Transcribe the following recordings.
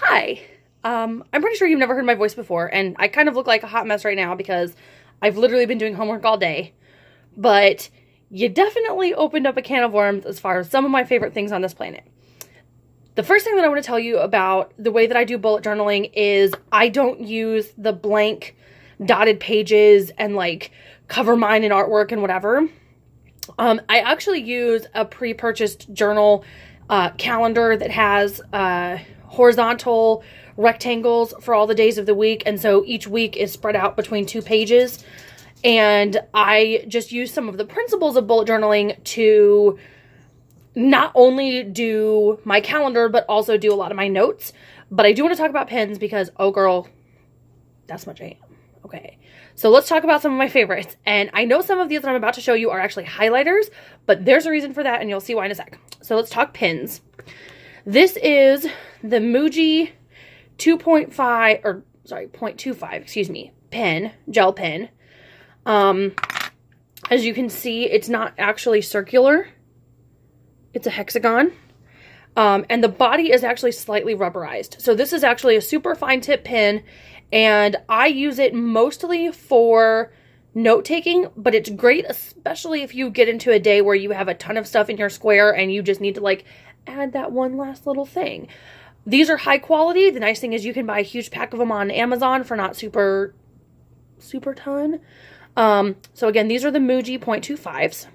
Hi. I'm pretty sure you've never heard my voice before, and I kind of look like a hot mess right now because I've literally been doing homework all day. But you definitely opened up a can of worms as far as some of my favorite things on this planet. The first thing that I want to tell you about the way that I do bullet journaling is I don't use the blank dotted pages and like cover mine in artwork and whatever. I actually use a pre-purchased journal calendar that has horizontal rectangles for all the days of the week, and so each week is spread out between 2 pages. And I just use some of the principles of bullet journaling to not only do my calendar, but also do a lot of my notes. But I do want to talk about pens because, oh girl, that's my jam. Okay, so let's talk about some of my favorites. And I know some of these that I'm about to show you are actually highlighters, but there's a reason for that, and you'll see why in a sec. So let's talk pens. This is the Muji 0.25, excuse me, pen, gel pen. As you can see, it's not actually circular. It's a hexagon. And the body is actually slightly rubberized. So this is actually a super fine tip pen, and I use it mostly for note-taking, but it's great, especially if you get into a day where you have a ton of stuff in your square and you just need to like add that one last little thing. These are high quality. The nice thing is you can buy a huge pack of them on Amazon for not super ton. So again, these are the Muji 0.25s.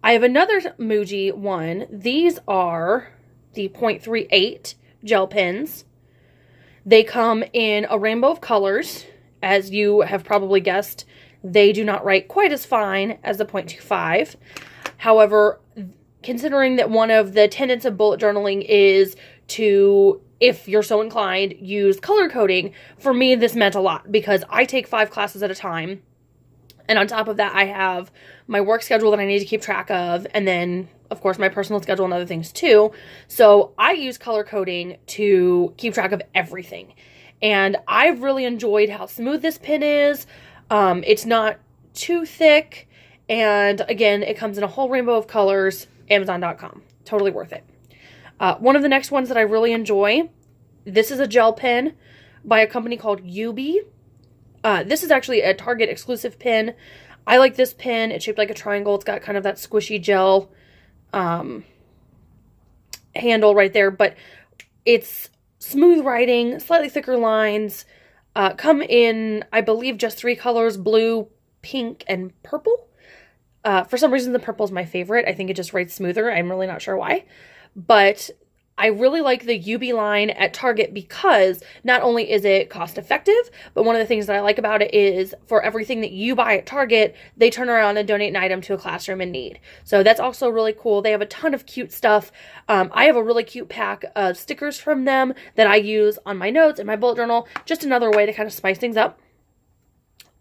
I have another Muji one. These are the 0.38 gel pens. They come in a rainbow of colors. As you have probably guessed, they do not write quite as fine as the 0.25. However, considering that one of the tenets of bullet journaling is to, if you're so inclined, use color coding, for me this meant a lot because I take 5 classes at a time. And on top of that, I have my work schedule that I need to keep track of, and then, of course, my personal schedule and other things too. So I use color coding to keep track of everything. And I've really enjoyed how smooth this pen is. It's not too thick. And again, it comes in a whole rainbow of colors. Amazon.com. Totally worth it. One of the next ones that I really enjoy, this is a gel pen by a company called Yubi. This is actually a Target exclusive pen. I like this pen. It's shaped like a triangle. It's got kind of that squishy gel handle right there, but it's smooth writing, slightly thicker lines, come in, I believe, just 3 colors, blue, pink, and purple. For some reason, the purple is my favorite. I think it just writes smoother. I'm really not sure why, but I really like the Yubi line at Target because not only is it cost effective, but one of the things that I like about it is for everything that you buy at Target, they turn around and donate an item to a classroom in need. So that's also really cool. They have a ton of cute stuff. I have a really cute pack of stickers from them that I use on my notes and my bullet journal. Just another way to kind of spice things up.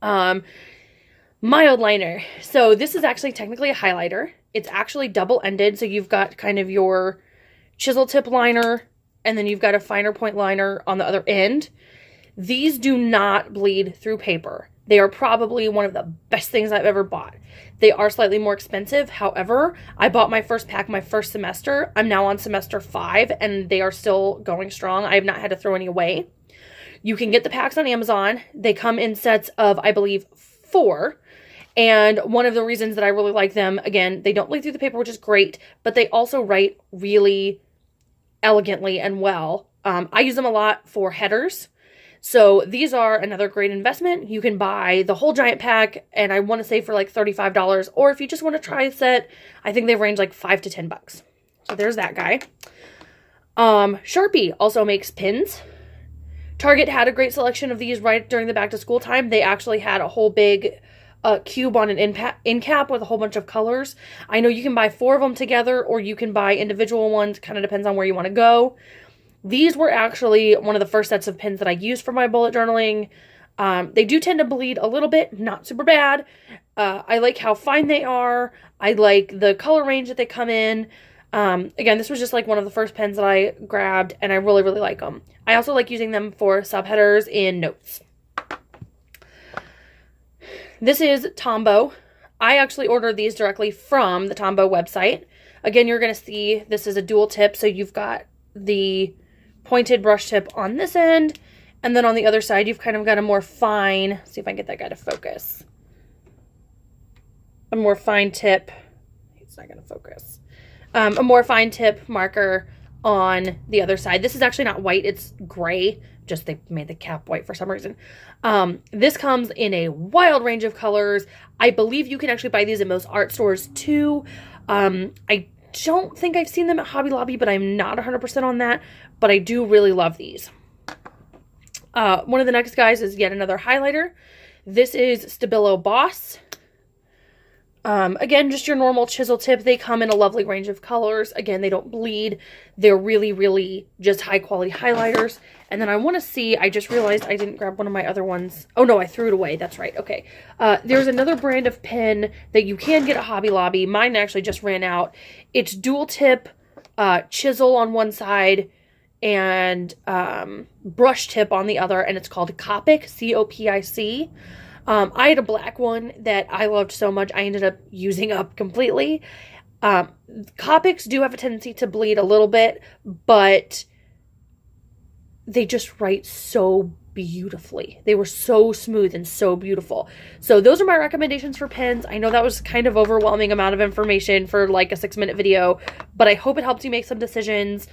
Mild liner. So this is actually technically a highlighter. It's actually double-ended, so you've got kind of your chisel tip liner, and then you've got a finer point liner on the other end. These do not bleed through paper. They are probably one of the best things I've ever bought. They are slightly more expensive. However, I bought my first pack my first semester. I'm now on semester 5, and they are still going strong. I have not had to throw any away. You can get the packs on Amazon. They come in sets of, I believe, 4. And one of the reasons that I really like them, again, they don't bleed through the paper, which is great, but they also write really elegantly and well. I use them a lot for headers. So these are another great investment. You can buy the whole giant pack, and I want to say for like $35. Or if you just want to try a set, I think they range like $5 to $10. So there's that guy. Sharpie also makes pins. Target had a great selection of these right during the back to school time. They actually had a whole big cube on an end cap with a whole bunch of colors. I know you can buy 4 of them together, or you can buy individual ones. Kind of depends on where you want to go. These were actually one of the first sets of pens that I used for my bullet journaling. They do tend to bleed a little bit, not super bad. I like how fine they are. I like the color range that they come in. Again, this was just like one of the first pens that I grabbed, and I really, really like them. I also like using them for subheaders in notes. This is Tombow. I actually ordered these directly from the Tombow website. Again, you're going to see this is a dual tip, so you've got the pointed brush tip on this end. And then on the other side, you've kind of got a more fine, see if I can get that guy to focus. A more fine tip. It's not going to focus. A more fine tip marker on the other side. This is actually not white. It's gray. Just they made the cap white for some reason. This comes in a wild range of colors. I believe you can actually buy these at most art stores too. I don't think I've seen them at Hobby Lobby, but I'm not 100% on that. But I do really love these. One of the next guys is yet another highlighter. This is Stabilo Boss. Again, just your normal chisel tip. They come in a lovely range of colors. Again, they don't bleed. They're really, really just high quality highlighters. And then I want to see, I just realized I didn't grab one of my other ones. Oh no, I threw it away. That's right. Okay. There's another brand of pen that you can get at Hobby Lobby. Mine actually just ran out. It's dual tip, chisel on one side, and brush tip on the other, and it's called Copic, C-O-P-I-C. I had a black one that I loved so much, I ended up using up completely. Copics do have a tendency to bleed a little bit, but they just write so beautifully. They were so smooth and so beautiful. So those are my recommendations for pens. I know that was kind of overwhelming amount of information for like a 6-minute video, but I hope it helped you make some decisions.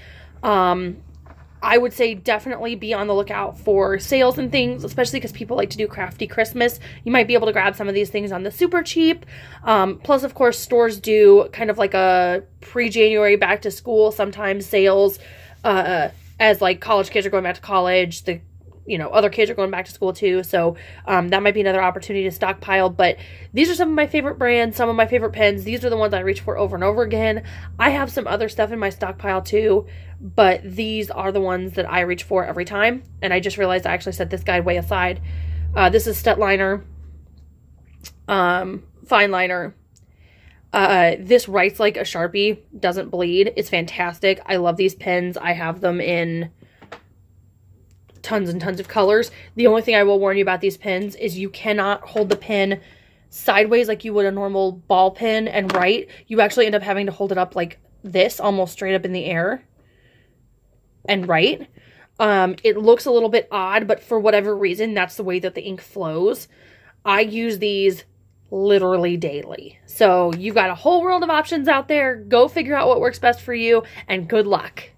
I would say definitely be on the lookout for sales and things, especially because people like to do crafty Christmas. You might be able to grab some of these things on the super cheap. Plus, of course, stores do kind of like a pre-January back to school, sometimes sales, as like college kids are going back to college. Other kids are going back to school too. So that might be another opportunity to stockpile. But these are some of my favorite brands, some of my favorite pens. These are the ones I reach for over and over again. I have some other stuff in my stockpile too, but these are the ones that I reach for every time. And I just realized I actually set this guy way aside. This is Stetliner, fine liner. This writes like a Sharpie, doesn't bleed. It's fantastic. I love these pens. I have them in tons and tons of colors. The only thing I will warn you about these pens is you cannot hold the pen sideways like you would a normal ball pen and write. You actually end up having to hold it up like this, almost straight up in the air, and write. It looks a little bit odd, but for whatever reason, that's the way that the ink flows. I use these literally daily. So you've got a whole world of options out there. Go figure out what works best for you, and good luck.